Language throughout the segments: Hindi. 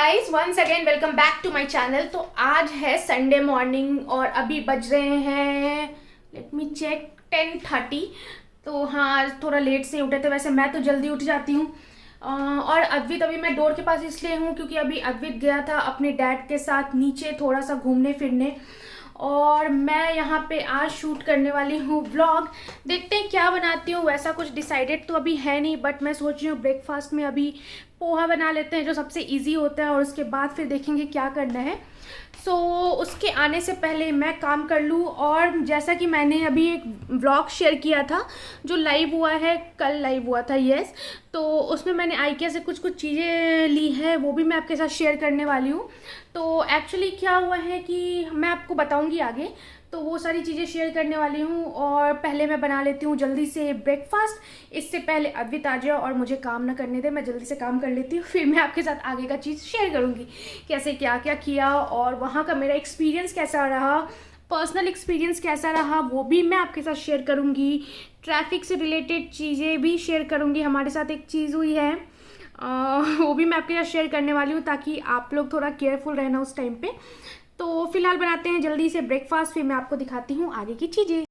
Guys once again welcome back to my channel. तो आज है संडे मॉर्निंग और अभी बज रहे हैं, लेट मी चेक, 10:30। तो हाँ, आज थोड़ा लेट से उठे थे। वैसे मैं तो जल्दी उठ जाती हूँ। और अद्वित अभी मैं डोर के पास इसलिए हूँ क्योंकि अभी अद्वित गया था अपने डैड के साथ नीचे थोड़ा सा घूमने फिरने, और मैं यहाँ पे आज शूट करने वाली हूँ व्लॉग। देखते हैं क्या बनाती हूँ। वैसा कुछ डिसाइडेड तो अभी है नहीं, बट मैं सोच रही हूँ ब्रेकफास्ट में अभी पोहा बना लेते हैं जो सबसे इजी होता है, और उसके बाद फिर देखेंगे क्या करना है। उसके आने से पहले मैं काम कर लूँ। और जैसा कि मैंने अभी एक व्लॉग शेयर किया था जो लाइव हुआ है, कल लाइव हुआ था, यस, तो उसमें मैंने आइकिया से कुछ चीज़ें ली हैं, वो भी मैं आपके साथ शेयर करने वाली हूँ। तो एक्चुअली क्या हुआ है कि मैं आपको बताऊँगी आगे, तो वो सारी चीज़ें शेयर करने वाली हूँ। और पहले मैं बना लेती हूँ जल्दी से ब्रेकफास्ट, इससे पहले अद्वित आ जाए और मुझे काम ना करने दे। मैं जल्दी से काम कर लेती हूँ, फिर मैं आपके साथ आगे का चीज़ शेयर करूँगी, कैसे क्या क्या किया और वहाँ का मेरा एक्सपीरियंस कैसा रहा, पर्सनल एक्सपीरियंस कैसा रहा, वो भी मैं आपके साथ शेयर करूँगी। ट्रैफिक से रिलेटेड चीज़ें भी शेयर करूँगी। हमारे साथ एक चीज़ हुई है, वो भी मैं आपके साथ शेयर करने वाली हूँ, ताकि आप लोग थोड़ा केयरफुल रहना उस टाइम पे। तो फिलहाल बनाते हैं जल्दी से ब्रेकफास्ट, फिर मैं आपको दिखाती हूँ आगे की चीज़ें।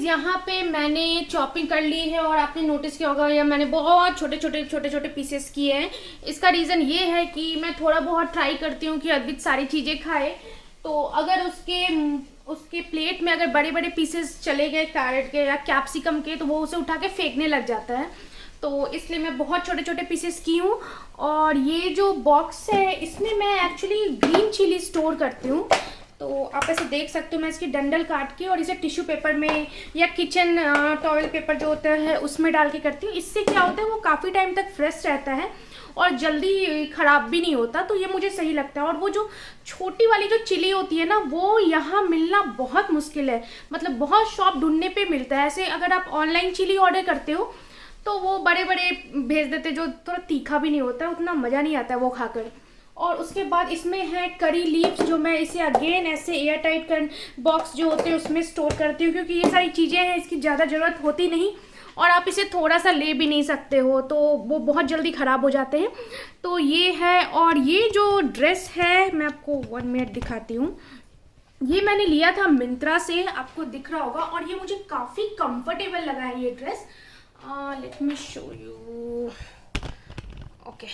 यहाँ पे मैंने चॉपिंग कर ली है, और आपने नोटिस किया होगा या मैंने बहुत छोटे छोटे पीसेस किए हैं। इसका रीज़न ये है कि मैं थोड़ा बहुत ट्राई करती हूँ कि अद्वित सारी चीज़ें खाए। तो अगर उसके प्लेट में अगर बड़े बड़े पीसेस चले गए कैरेट के या कैप्सिकम के, तो वो उसे उठा के फेंकने लग जाता है। तो इसलिए मैं बहुत छोटे छोटे पीसेस की हूँ। और ये जो बॉक्स है, इसमें मैं एक्चुअली ग्रीन चिली स्टोर करती हूँ। तो आप ऐसे देख सकते हो, मैं इसकी डंडल काट के और इसे टिश्यू पेपर में या किचन टॉवेल पेपर जो होता है उसमें डाल के करती हूँ। इससे क्या होता है, वो काफ़ी टाइम तक फ्रेश रहता है और जल्दी ख़राब भी नहीं होता। तो ये मुझे सही लगता है। और वो जो छोटी वाली जो चिली होती है ना, वो यहाँ मिलना बहुत मुश्किल है, मतलब बहुत शॉप ढूंढने पे मिलता है। ऐसे अगर आप ऑनलाइन चिली ऑर्डर करते हो तो वो बड़े बड़े भेज देते, जो थोड़ा तीखा भी नहीं होता, उतना मज़ा नहीं आता है वो खाकर। और उसके बाद इसमें है करी लीव्स, जो मैं इसे अगेन ऐसे एयर टाइट बॉक्स जो होते हैं उसमें स्टोर करती हूँ, क्योंकि ये सारी चीज़ें हैं, इसकी ज़्यादा ज़रूरत होती नहीं और आप इसे थोड़ा सा ले भी नहीं सकते हो, तो वो बहुत जल्दी ख़राब हो जाते हैं। तो ये है। और ये जो ड्रेस है, मैं आपको 1 मिनट दिखाती हूँ। ये मैंने लिया था मिंत्रा से, आपको दिख रहा होगा, और ये मुझे काफ़ी कंफर्टेबल लगा है ये dress. Let me show you. Okay,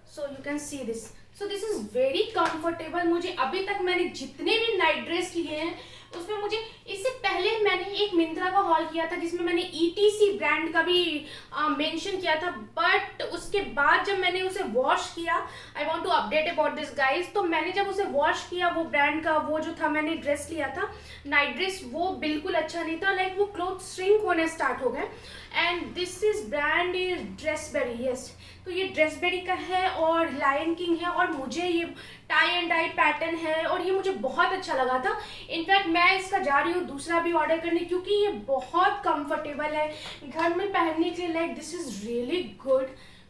so you can see this. So this is very comfortable. मुझे अभी तक मैंने जितने भी नाइट ड्रेस लिए हैं उसमें मुझे, इससे पहले मैंने एक मिंत्रा का हॉल किया था जिसमें मैंने ETC ब्रांड का भी मेंशन किया था, बट उसके बाद जब मैंने उसे वॉश किया, I want to update about this guys, तो मैंने जब उसे वॉश किया, वो ब्रांड का वो जो था मैंने ड्रेस लिया था नाइट ड्रेस, वो बिल्कुल अच्छा नहीं था। लाइक वो क्लोथ श्रिंक होने स्टार्ट हो गए। And this is brand is Dressberry, yes, तो ये ड्रेसबेरी का है और लायन किंग है, और मुझे ये टाई एंड डाई पैटर्न है और ये मुझे बहुत अच्छा लगा था। इनफैक्ट मैं इसका जा रही हूँ दूसरा भी ऑर्डर करने, क्योंकि ये बहुत कंफर्टेबल है घर में पहनने के लिए। Like this is really good.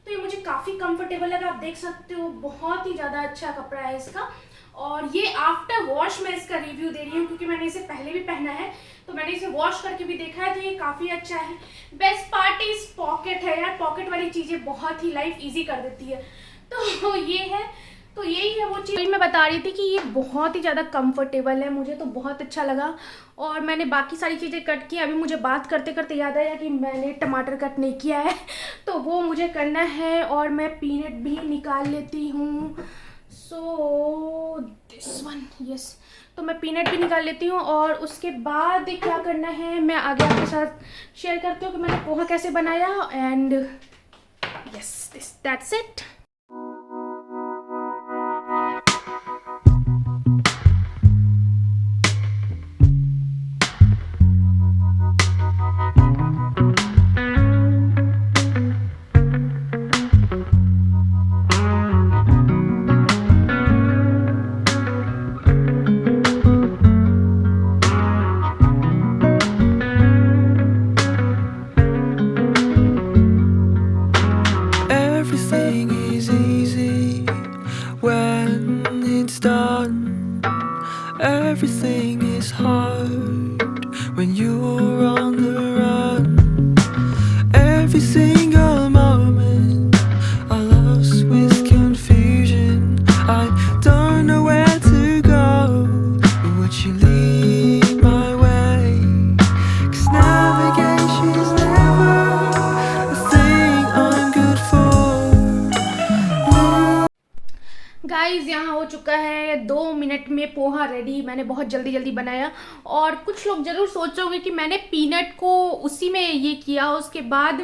तो ये मुझे काफ़ी कंफर्टेबल लगा। आप देख सकते हो बहुत ही ज़्यादा अच्छा कपड़ा है इसका। और ये आफ्टर वॉश मैं इसका रिव्यू दे रही हूँ, क्योंकि मैंने इसे पहले भी पहना है, तो मैंने इसे वॉश करके भी देखा है, तो ये काफ़ी अच्छा है। बेस्ट पार्ट इज पॉकेट है यार, पॉकेट वाली चीज़ें बहुत ही लाइफ इजी कर देती है। तो ये है। तो यही है वो चीज़ मैं बता रही थी कि ये बहुत ही ज़्यादा कंफर्टेबल है, मुझे तो बहुत अच्छा लगा। और मैंने बाकी सारी चीज़ें कट की। अभी मुझे बात करते करते याद आया कि मैंने टमाटर कट नहीं किया है, तो वो मुझे करना है। और मैं पीनट भी निकाल लेती हूँ। सो दिस वन, यस, तो मैं पीनट भी निकाल लेती हूँ। और उसके बाद क्या करना है मैं आगे आपके साथ शेयर करती हूँ कि मैंने पोहा कैसे बनाया। And yes, that's it. Everything is easy when it's done. Everything is hard when you're on the run. Every single moment I lost with confusion. I don't know where to go, but would you lead my way? 'Cause navigation is never a thing I'm good for. Guys यहाँ हो चुका है 2 मिनट में पोहा रेडी। मैंने बहुत जल्दी जल्दी बनाया। और कुछ लोग ज़रूर सोच रहे होंगे कि मैंने पीनट को उसी में ये किया, उसके बाद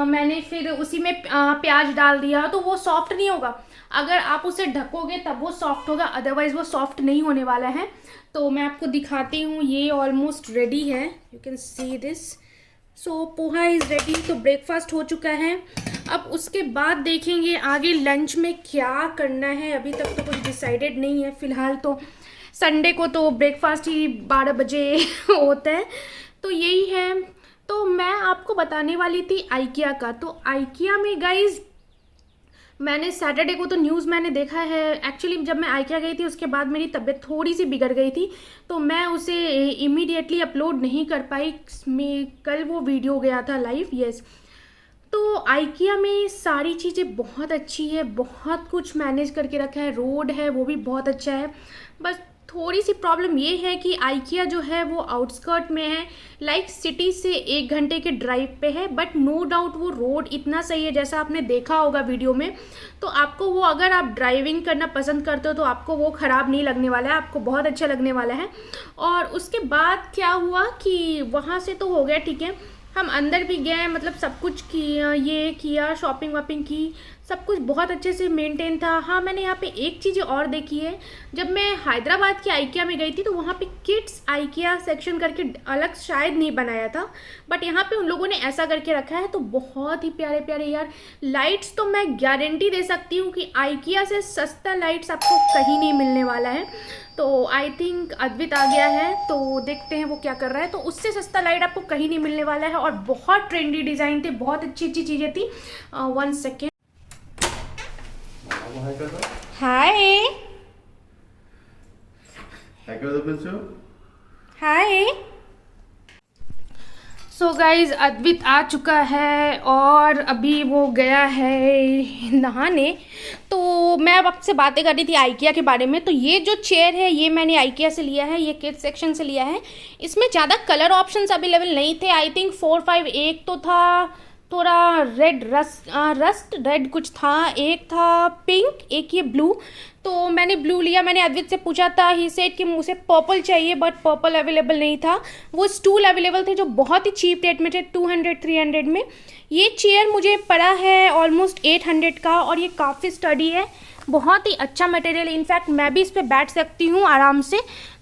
मैंने फिर उसी में प्याज डाल दिया, तो वो सॉफ्ट नहीं होगा। अगर आप उसे ढकोगे तब वो सॉफ्ट होगा, अदरवाइज़ वो सॉफ्ट नहीं होने वाला है। तो मैं आपको दिखाती हूँ, ये ऑलमोस्ट रेडी है, you can see this. So poha is ready. तो ब्रेकफास्ट हो चुका है। अब उसके बाद देखेंगे आगे लंच में क्या करना है। अभी तक तो कुछ डिसाइडेड नहीं है फ़िलहाल। तो संडे को तो ब्रेकफास्ट ही 12 बजे होता है, तो यही है। तो मैं आपको बताने वाली थी आइकिया का। तो आइकिया में गाइज मैंने सैटरडे को तो न्यूज़ मैंने देखा है। एक्चुअली जब मैं आइकिया गई थी उसके बाद मेरी तबीयत थोड़ी सी बिगड़ गई थी, तो मैं उसे इमीडिएटली अपलोड नहीं कर पाई। कल वो वीडियो गया था लाइव, यस। तो आइकिया में सारी चीज़ें बहुत अच्छी है, बहुत कुछ मैनेज करके रखा है। रोड है वो भी बहुत अच्छा है। बस थोड़ी सी प्रॉब्लम ये है कि आइकिया जो है वो आउटस्कर्ट में है, लाइक सिटी से 1 घंटे के ड्राइव पे है। बट नो डाउट वो रोड इतना सही है, जैसा आपने देखा होगा वीडियो में। तो आपको वो, अगर आप ड्राइविंग करना पसंद करते हो तो आपको वो ख़राब नहीं लगने वाला है, आपको बहुत अच्छा लगने वाला है। और उसके बाद क्या हुआ कि वहाँ से तो हो गया, ठीक है, हम अंदर भी गए, मतलब सब कुछ किया, ये किया, शॉपिंग वॉपिंग की, सब कुछ बहुत अच्छे से मेंटेन था। हाँ, मैंने यहाँ पे एक चीज़ और देखी है। जब मैं हैदराबाद के आइकिया में गई थी तो वहाँ पे किड्स आइकिया सेक्शन करके अलग शायद नहीं बनाया था, बट यहाँ पे उन लोगों ने ऐसा करके रखा है। तो बहुत ही प्यारे प्यारे यार लाइट्स, तो मैं गारंटी दे सकती हूँ कि आइकिया से सस्ता लाइट्स आपको कहीं नहीं मिलने वाला है। तो आई थिंक अद्वित आ गया है, तो देखते हैं वो क्या कर रहा है। तो उससे सस्ता लाइट आपको कहीं नहीं मिलने वाला है। और बहुत ट्रेंडी डिज़ाइन थे, बहुत अच्छी अच्छी चीज़ें थी। 1 सेकेंड। हाय हाय। सो गाइज अद्वित आ चुका है और अभी वो गया है नहाने। तो मैं अब आपसे बातें कर रही थी आइकिया के बारे में। तो ये जो चेयर है ये मैंने आइकिया से लिया है, ये किड्स सेक्शन से लिया है। इसमें ज़्यादा कलर ऑप्शंस अवेलेबल नहीं थे। आई थिंक 4-5, एक तो था थोड़ा रेड, रस्ट रेड कुछ था, एक था पिंक, एक ये ब्लू। तो मैंने ब्लू लिया। मैंने अद्वित से पूछा था, ही सेड कि मुझे पर्पल चाहिए, बट पर्पल अवेलेबल नहीं था। वो स्टूल अवेलेबल थे जो बहुत ही चीप रेट में थे, 200-300 में। ये चेयर मुझे पड़ा है ऑलमोस्ट 800 का, और ये काफ़ी स्टडी है, बहुत ही अच्छा मटेरियल है। इनफैक्ट मैं भी इस पर बैठ सकती हूँ आराम से।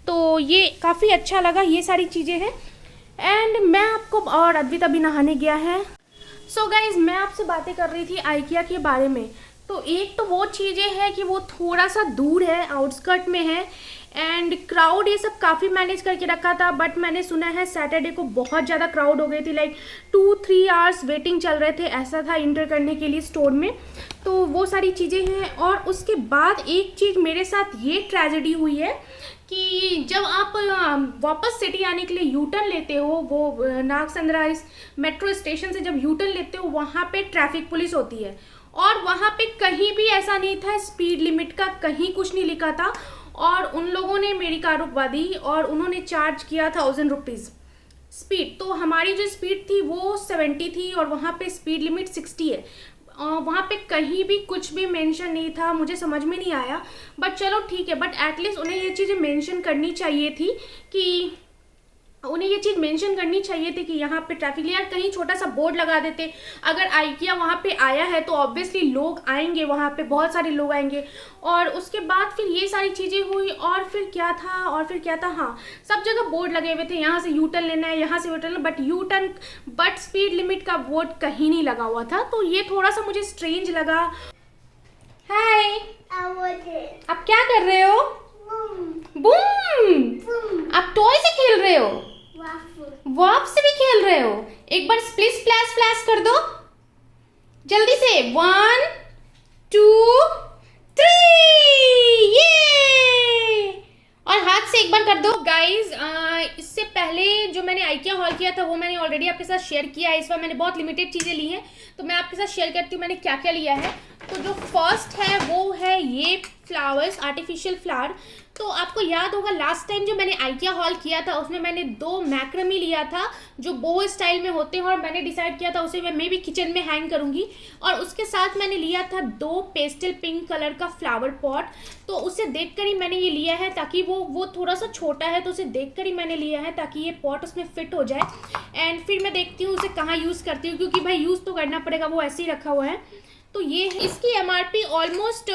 तो ये काफ़ी अच्छा लगा, ये सारी चीज़ें हैं। एंड मैं आपको, और अद्वित अभी नहाने गया है। सो गाइज मैं आपसे बातें कर रही थी आइकिया के बारे में। तो एक तो वो चीज़ें हैं कि वो थोड़ा सा दूर है, आउटस्कर्ट में है। एंड क्राउड ये सब काफ़ी मैनेज करके रखा था, बट मैंने सुना है सैटरडे को बहुत ज़्यादा क्राउड हो गई थी, लाइक 2-3 आवर्स वेटिंग चल रहे थे, ऐसा था इंटर करने के लिए स्टोर में। तो वो सारी चीज़ें हैं। और उसके बाद एक चीज़ मेरे साथ ये ट्रेजेडी हुई है कि जब आप वापस सिटी आने के लिए यू टर्न लेते हो, वो नागसंद्रा इस मेट्रो स्टेशन से जब यू टर्न लेते हो, वहाँ पे ट्रैफिक पुलिस होती है। और वहाँ पे कहीं भी ऐसा नहीं था स्पीड लिमिट का, कहीं कुछ नहीं लिखा था। और उन लोगों ने मेरी कार रुकवा दी और उन्होंने चार्ज किया 1000 रुपीज़ स्पीड। तो हमारी जो स्पीड थी वो 70 थी और वहाँ पे स्पीड लिमिट 60 है। वहाँ पे कहीं भी कुछ भी मेंशन नहीं था, मुझे समझ में नहीं आया। बट चलो ठीक है, बट एटलीस्ट उन्हें ये चीज़ें मेंशन करनी चाहिए थी कि यहाँ पे ट्रैफिक यार कहीं छोटा सा बोर्ड लगा देते। अगर आइकिया वहाँ पे आया है तो ऑब्वियसली लोग आएंगे, वहाँ पे बहुत सारे लोग आएंगे। और उसके बाद फिर ये सारी चीज़ें हुई और फिर क्या था, हाँ, सब जगह बोर्ड लगे हुए थे, यहाँ से यू टर्न लेना है, यहाँ से U turn, but speed limit का बोर्ड कहीं नहीं लगा हुआ था। तो ये थोड़ा सा मुझे स्ट्रेंज लगा। हाय, आप क्या कर रहे हो? बूम, आप टॉय से खेल रहे हो? वाफ से भी खेल रहे हो? एक बार स्प्लिश स्प्लैश फ्लैश कर दो जल्दी से। 1 2 3, ये, और हाथ से एक बार कर दो। गाइज, इससे पहले जो मैंने आइकिया हॉल किया था वो मैंने ऑलरेडी आपके साथ शेयर किया है। इस बार मैंने बहुत लिमिटेड चीज़ें ली हैं, तो मैं आपके साथ शेयर करती हूँ मैंने क्या क्या लिया है। तो जो फर्स्ट है वो है ये फ्लावर्स, आर्टिफिशियल फ्लावर। तो आपको याद होगा लास्ट टाइम जो मैंने आइकिया हॉल किया था उसमें मैंने 2 मैक्रमी लिया था जो बो स्टाइल में होते हैं, और मैंने डिसाइड किया था उसे मैं भी किचन में हैंग करूँगी। और उसके साथ मैंने लिया था 2 पेस्टल पिंक कलर का फ्लावर पॉट। तो उसे देखकर ही मैंने ये लिया है, ताकि वो थोड़ा सा छोटा है तो उसे देखकर ही मैंने लिया है ताकि ये पॉट उसमें फिट हो जाए। एंड फिर मैं देखती हूँ उसे कहाँ यूज़ करती हूँ, क्योंकि भाई यूज़ तो करना पड़ेगा, वो ऐसे ही रखा हुआ है। तो ये है, इसकी MRP ऑलमोस्ट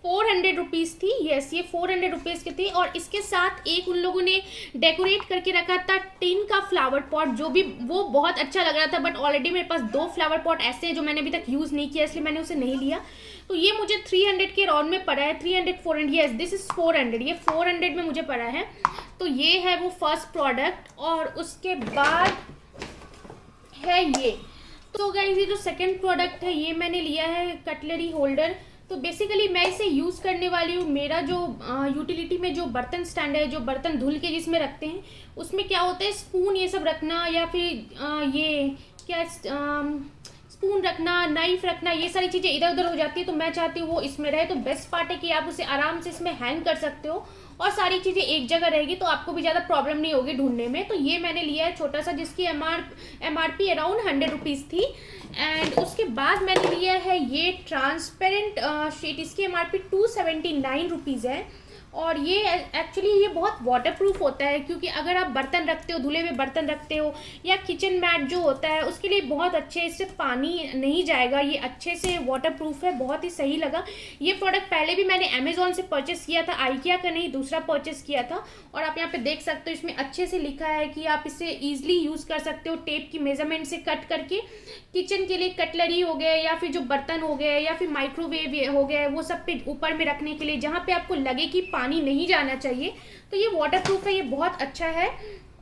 400 रुपीज़ थी। यस, ये 400 रुपीज़ के थे। और इसके साथ एक उन लोगों ने डेकोरेट करके रखा था टिन का फ्लावर पॉट, जो भी वो बहुत अच्छा लग रहा था। बट ऑलरेडी मेरे पास 2 फ्लावर पॉट ऐसे हैं जो मैंने अभी तक यूज़ नहीं किया, इसलिए मैंने उसे नहीं लिया। तो ये मुझे 300 के राउंड में पड़ा है, 300 400, यस दिस इज़ 400, ये 400 में मुझे पड़ा है। तो ये है वो फर्स्ट प्रोडक्ट। और उसके बाद है ये। तो गाइस, ये जो सेकंड प्रोडक्ट है ये मैंने लिया है कटलरी होल्डर। तो बेसिकली मैं इसे यूज़ करने वाली हूँ। मेरा जो यूटिलिटी में जो बर्तन स्टैंड है, जो बर्तन धुल के जिसमें रखते हैं, उसमें क्या होता है स्पून ये सब रखना, या फिर ये क्या स्पून रखना, नाइफ रखना, ये सारी चीज़ें इधर उधर हो जाती है। तो मैं चाहती हूँ वो इसमें रहे। तो बेस्ट पार्ट है कि आप उसे आराम से इसमें हैंग कर सकते हो और सारी चीज़ें एक जगह रहेगी, तो आपको भी ज़्यादा प्रॉब्लम नहीं होगी ढूंढने में। तो ये मैंने लिया है छोटा सा, जिसकी MRP अराउंड 100 रुपीज़ थी। एंड उसके बाद मैंने लिया है ये ट्रांसपेरेंट शीट, इसकी MRP 279 रुपीज़ है। और ये एक्चुअली ये बहुत वाटरप्रूफ होता है, क्योंकि अगर आप बर्तन रखते हो, धुले हुए बर्तन रखते हो, या किचन मैट जो होता है उसके लिए बहुत अच्छे, इससे पानी नहीं जाएगा, ये अच्छे से वाटरप्रूफ है, बहुत ही सही लगा। ये प्रोडक्ट पहले भी मैंने अमेजोन से परचेस किया था, आइकिया का नहीं, दूसरा परचेस किया था। और आप यहाँ पे देख सकते हो इसमें अच्छे से लिखा है कि आप इसे ईजिली यूज़ कर सकते हो, टेप की मेजरमेंट से कट करके किचन के लिए कटलरी हो गए, या फिर जो बर्तन हो गए, या फिर माइक्रोवेव हो गए, वो सब पे ऊपर में रखने के लिए, जहाँ पे आपको लगे कि पानी नहीं जाना चाहिए। तो ये वाटरप्रूफ है, ये बहुत अच्छा है।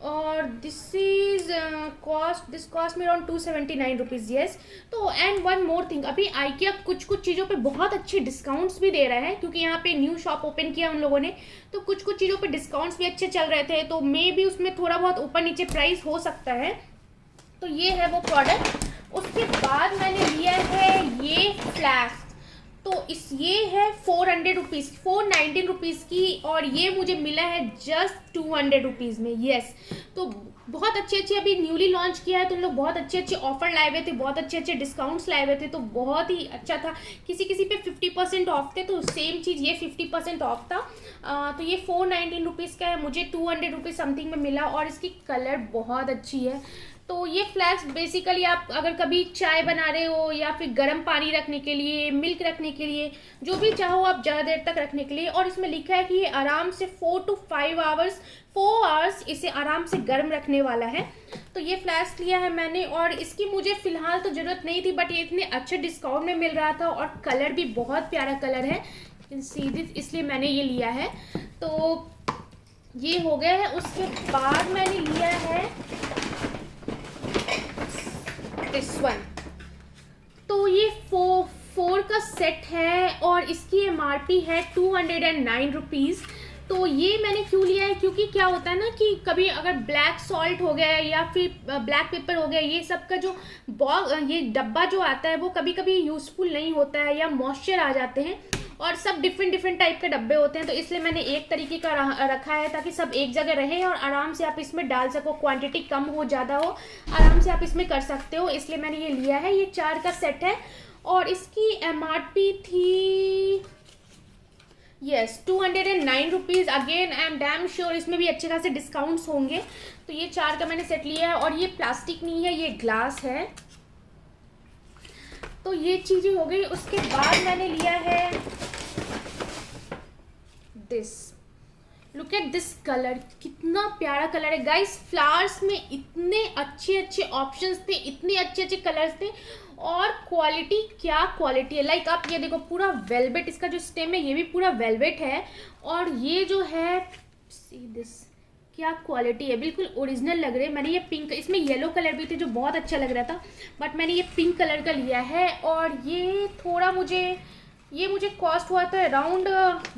और दिस कॉस्ट में अराउंड 279 रुपीज़, यस। तो एंड वन मोर थिंग, अभी आइकिया कुछ चीज़ों पे बहुत अच्छे डिस्काउंट्स भी दे रहा है, क्योंकि यहाँ पे न्यू शॉप ओपन किया उन लोगों ने, तो कुछ चीज़ों पे डिस्काउंट्स भी अच्छे चल रहे थे। तो मे भी उसमें थोड़ा बहुत ऊपर नीचे प्राइस हो सकता है। तो ये है वो प्रोडक्ट। उसके बाद मैंने लिया है ये फ्लैस्क। तो ये है 400 रुपीज़, 419 रुपीज़ की, और ये मुझे मिला है जस्ट 200 रुपीज़ में, यस। तो बहुत अच्छे अभी न्यूली लॉन्च किया है, तो लोग बहुत अच्छे ऑफर लाए हुए थे, बहुत अच्छे डिस्काउंट्स लाए हुए थे, तो बहुत ही अच्छा था। किसी पे 50% ऑफ थे, तो सेम चीज़ ये 50% ऑफ था। तो ये 419 रुपीज़ का है, मुझे 200 रुपीज़ समथिंग में मिला, और इसकी कलर बहुत अच्छी है। तो ये फ्लैस्क बेसिकली आप अगर कभी चाय बना रहे हो, या फिर गर्म पानी रखने के लिए, मिल्क रखने के लिए, जो भी चाहो आप ज़्यादा देर तक रखने के लिए। और इसमें लिखा है कि ये आराम से 4 to 5 आवर्स, 4 आवर्स इसे आराम से गर्म रखने वाला है। तो ये फ्लैस्क लिया है मैंने, और इसकी मुझे फ़िलहाल तो ज़रूरत नहीं थी, बट ये इतने अच्छे डिस्काउंट में मिल रहा था, और कलर भी बहुत प्यारा कलर है, इसलिए मैंने ये लिया है। तो ये हो गया है। उसके बाद मैंने लिया है दिस वन। तो ये 4 का सेट है, और इसकी MRP है 209 रुपीज़। तो ये मैंने क्यों लिया है, क्योंकि क्या होता है ना कि कभी अगर ब्लैक सॉल्ट हो गया या फिर ब्लैक पेपर हो गया, ये सब का जो ये डब्बा जो आता है वो कभी कभी यूज़फुल नहीं होता है या मॉइस्चर आ जाते हैं, और सब डिफरेंट डिफरेंट टाइप के डब्बे होते हैं। तो इसलिए मैंने एक तरीके का रखा है ताकि सब एक जगह रहे और आराम से आप इसमें डाल सको, क्वांटिटी कम हो ज़्यादा हो आराम से आप इसमें कर सकते हो। इसलिए मैंने ये लिया है। ये 4 का सेट है और इसकी MRP थी yes 209 rupees. Again I am damn sure इसमें भी अच्छे खासे डिस्काउंट्स होंगे। तो ये 4 का मैंने सेट लिया है और ये प्लास्टिक नहीं है, ये ग्लास है। तो ये चीज़ें हो गई। उसके बाद मैंने लिया है this, look at this colour, कितना प्यारा कलर है गाइस। फ्लावर्स में इतने अच्छे अच्छे ऑप्शंस थे, इतने अच्छे अच्छे कलर्स थे और क्वालिटी, क्या क्वालिटी है। लाइक आप ये देखो, पूरा वेलवेट, इसका जो स्टेम है ये भी पूरा वेलवेट है। और ये जो है सी दिस, क्या क्वालिटी है, बिल्कुल ओरिजिनल लग रहे हैं। मैंने ये पिंक, इसमें येलो कलर भी थे जो बहुत अच्छा लग रहा था, बट मैंने ये पिंक कलर का लिया है। और ये थोड़ा मुझे कॉस्ट हुआ था around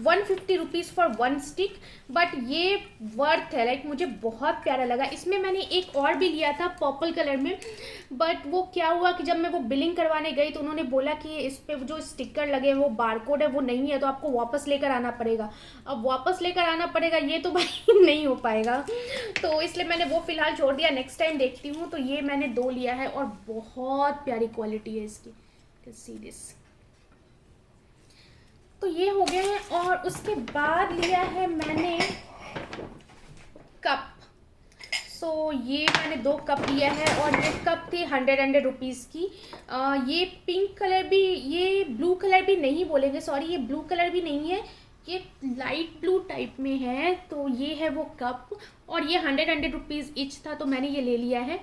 150 rupees for 1 stick, but ये वर्थ है। लाइक मुझे बहुत प्यारा लगा। इसमें मैंने एक और भी लिया था पर्पल कलर में, बट वो क्या हुआ कि जब मैं वो बिलिंग करवाने गई तो उन्होंने बोला कि इस पे जो स्टिकर लगे वो बारकोड है वो नहीं है, तो आपको वापस लेकर आना पड़ेगा। अब वापस लेकर आना पड़ेगा ये तो भाई नहीं हो पाएगा, तो इसलिए मैंने वो फ़िलहाल छोड़ दिया। नेक्स्ट टाइम देखती हूँ। तो ये मैंने 2 लिया है और बहुत प्यारी क्वालिटी है इसकी, सी दिस। तो ये हो गया है। और उसके बाद लिया है मैंने कप। सो ये मैंने 2 कप लिया है और ये कप थी 100 रुपीज़ की। ये पिंक कलर भी, ये ब्लू कलर भी नहीं बोलेंगे, सॉरी ये ब्लू कलर भी नहीं है, ये लाइट ब्लू टाइप में है। तो ये है वो कप और ये 100 रुपीज़ ईच था, तो मैंने ये ले लिया है।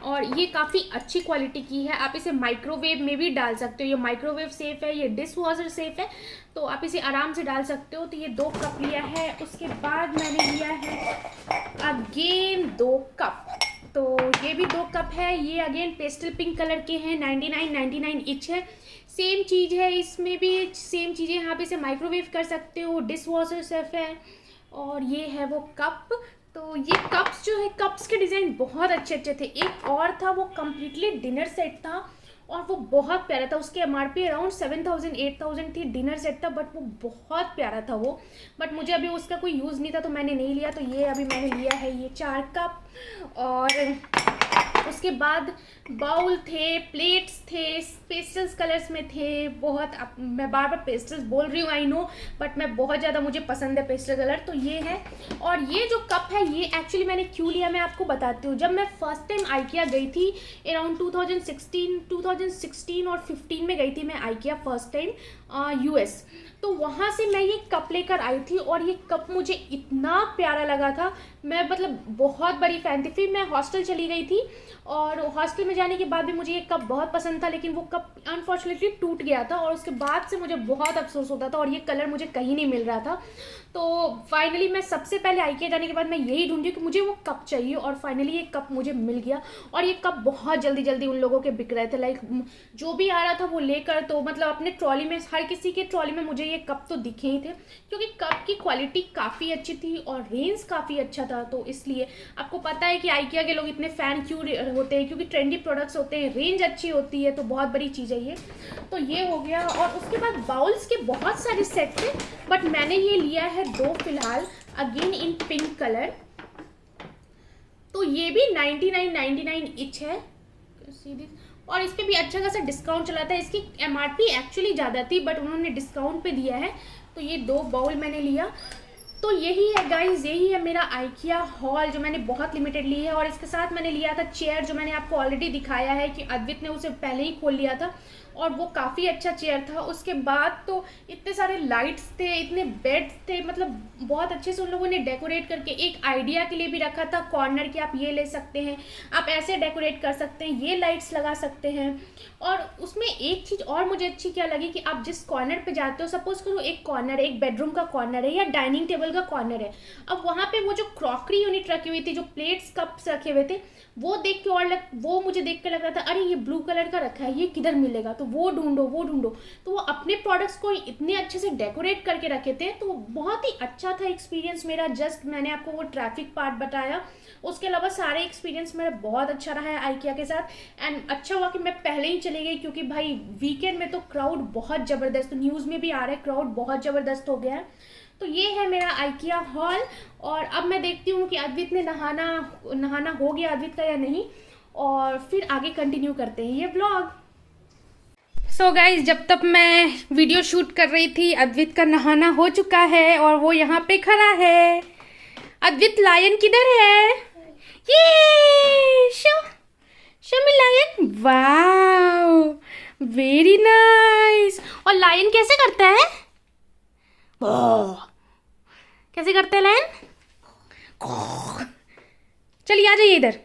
और ये काफ़ी अच्छी क्वालिटी की है। आप इसे माइक्रोवेव में भी डाल सकते हो, ये माइक्रोवेव सेफ है, ये डिश वॉशर सेफ है, तो आप इसे आराम से डाल सकते हो। तो ये 2 कप लिया है। उसके बाद मैंने लिया है अगेन 2 कप। तो ये भी 2 कप है। ये अगेन पेस्टल पिंक कलर के हैं, 99 ईच है। सेम चीज़ है, इसमें भी सेम चीज़ें, यहाँ पे इसे माइक्रोवेव कर सकते हो, डिश वॉशर सेफ है। और ये है वो कप। तो ये कप्स जो है, कप्स के डिज़ाइन बहुत अच्छे अच्छे थे। एक और था वो कम्प्लीटली डिनर सेट था और वो बहुत प्यारा था। उसकी MRP अराउंड 7000 8000 थी, डिनर सेट था, बट वो बहुत प्यारा था वो। बट मुझे अभी उसका कोई यूज़ नहीं था तो मैंने नहीं लिया। तो ये अभी मैंने लिया है ये 4 कप। और उसके बाद बाउल थे, प्लेट्स थे, पेस्टल्स कलर्स में थे बहुत। मैं बार बार पेस्टल्स बोल रही हूँ, आई नो, बट मैं बहुत ज़्यादा, मुझे पसंद है पेस्टल कलर। तो ये है। और ये जो कप है ये एक्चुअली मैंने क्यों लिया मैं आपको बताती हूँ। जब मैं फर्स्ट टाइम आइकिया गई थी अराउंड 2016 और 15 में गई थी मैं आइकिया फर्स्ट टाइम US। तो वहाँ से मैं ये कप लेकर आई थी और ये कप मुझे इतना प्यारा लगा था, मैं मतलब बहुत बड़ी फ़ैन थी। फिर मैं हॉस्टल चली गई थी और हॉस्टल में जाने के बाद भी मुझे ये कप बहुत पसंद था, लेकिन वो कप अनफॉर्चुनेटली टूट गया था और उसके बाद से मुझे बहुत अफसोस होता था और ये कलर मुझे कहीं नहीं मिल रहा था। तो फाइनली मैं सबसे पहले आइकिया जाने के बाद मैं यही ढूंढी कि मुझे वो कप चाहिए और फाइनली ये कप मुझे मिल गया। और ये कप बहुत जल्दी जल्दी उन लोगों के बिक रहे थे, लाइक जो भी आ रहा था वो लेकर, तो मतलब अपने ट्रॉली में, हर किसी के ट्रॉली में मुझे ये कप तो दिखे ही थे, क्योंकि कप की क्वालिटी काफ़ी अच्छी थी और रेंज काफ़ी अच्छा था। तो इसलिए आपको पता है कि आइकिया के लोग इतने फ़ैन क्यों होते हैं, क्योंकि ट्रेंडी प्रोडक्ट्स होते हैं, रेंज अच्छी होती है, तो बहुत बड़ी चीज़ है ये। तो ये हो गया। और उसके बाद बाउल्स के बहुत सारे सेट थे, बट मैंने ये लिया है 2 फिलहाल, अगेन इन पिंक कलर। तो ये भी 99 ईच है सीधी, और इस पे भी अच्छा खासा डिस्काउंट चला था। इसकी MRP एक्चुअली ज़्यादा थी, बट उन्होंने डिस्काउंट पे दिया है। तो ये 2 बाउल मैंने लिया। तो यही है गाइज, यही है मेरा आइकिया हॉल जो मैंने बहुत लिमिटेड ली है। और इसके साथ मैंने लिया था चेयर, जो मैंने आपको ऑलरेडी दिखाया है कि अद्वित ने उसे पहले ही खोल लिया था और वो काफ़ी अच्छा चेयर था। उसके बाद तो इतने सारे लाइट्स थे, इतने बेड्स थे, मतलब बहुत अच्छे से उन लोगों ने डेकोरेट करके एक आइडिया के लिए भी रखा था कॉर्नर कि आप ये ले सकते हैं, आप ऐसे डेकोरेट कर सकते हैं, ये लाइट्स लगा सकते हैं। और उसमें एक चीज़ और मुझे अच्छी क्या लगी कि आप जिस कॉर्नर पे जाते हो, सपोज करो एक कॉर्नर है, एक बेडरूम का कॉर्नर है या डाइनिंग टेबल का कॉर्नर है, अब वहाँ पे वो जो क्रॉकरी यूनिट रखी हुई थी, जो प्लेट्स कप्स रखे हुए थे, वो देख के और वो मुझे देख के लग रहा था अरे ये ब्लू कलर का रखा है, ये किधर मिलेगा। तो तो वो ढूंढो। तो वो अपने प्रोडक्ट्स को इतने अच्छे से डेकोरेट करके रखे थे, तो बहुत ही अच्छा था एक्सपीरियंस मेरा। जस्ट मैंने आपको वो ट्रैफिक पार्ट बताया, उसके अलावा सारे एक्सपीरियंस मेरा बहुत अच्छा रहा है आइकिया के साथ। एंड अच्छा हुआ कि मैं पहले ही चली गई, क्योंकि भाई वीकेंड में तो क्राउड बहुत ज़बरदस्त, न्यूज़ में भी आ रहा है क्राउड बहुत ज़बरदस्त हो गया है। तो ये है मेरा आइकिया हॉल। और अब मैं देखती हूँ कि अद्वित ने नहाना हो गया अद्वित का या नहीं, और फिर आगे कंटिन्यू करते हैं ये व्लॉग। सो गाइज, जब तक मैं वीडियो शूट कर रही थी अद्वित का नहाना हो चुका है और वो यहाँ पे खड़ा है। अद्वित, लायन किधर है? ये show me lion, wow very nice. और लायन कैसे करता है? कैसे करते हैं लायन? चलिए आ जाइए इधर।